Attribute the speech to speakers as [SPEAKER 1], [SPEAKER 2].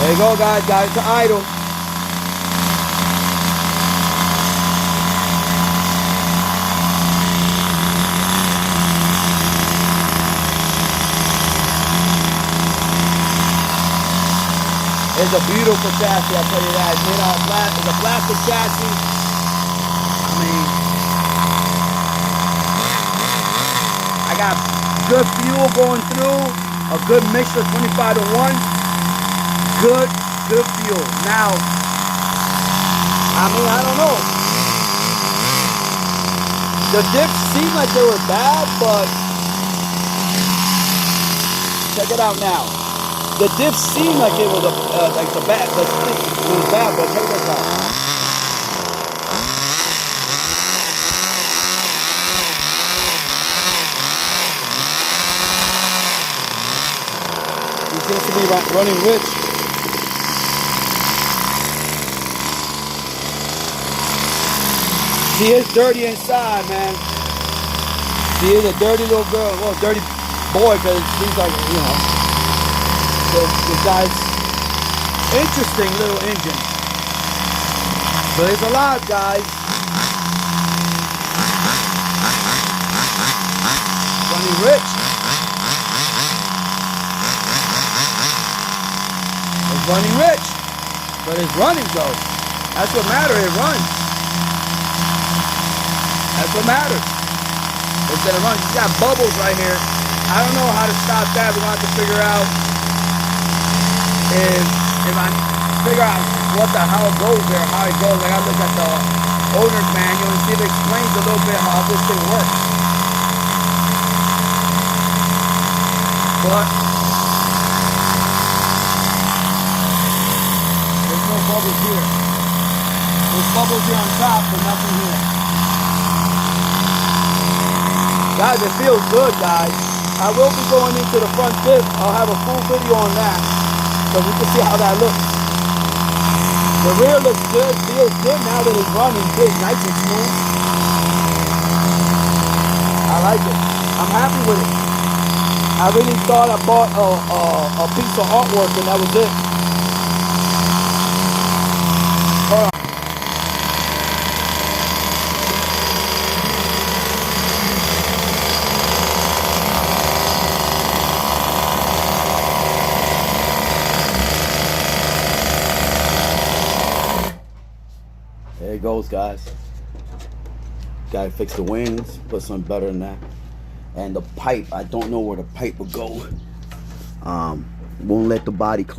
[SPEAKER 1] There you go, guys. Got it to idle. It's a beautiful chassis, I'll tell you that. It's made out of it's a plastic chassis. I mean, I got good fuel going through, a good mixture, 25 to 1. Good fuel. Now, I mean, I don't know. The dips seem like they were bad, but check it out now. The dips seem like it was like the split was bad, but check this out. He seems to be running rich. She is dirty inside, man. She is a dirty little girl, well, dirty boy, because it seems like, you know. This guy's interesting little engine, but it's alive, guys. Running rich. It's running rich, but it's running though. That's what matters. It runs. That's what matters. It's gonna run. You got bubbles right here. I don't know how to stop that. We're gonna have to figure out. If I figure out how it goes there, how it goes, I gotta look at the owner's manual and see if it explains a little bit how this thing works. But there's no bubbles here. There's bubbles here on top, but nothing here. Guys, it feels good, guys. I will be going into the front diff. I'll have a full video on that. So we can see how that looks. The rear looks good, feels good now that it's running big, nice and smooth. I like it. I'm happy with it. I really thought I bought a piece of artwork and that was it. Hold on. There it goes, guys. Gotta fix the wings, put something better than that. And the pipe, I don't know where the pipe will go. Won't let the body close.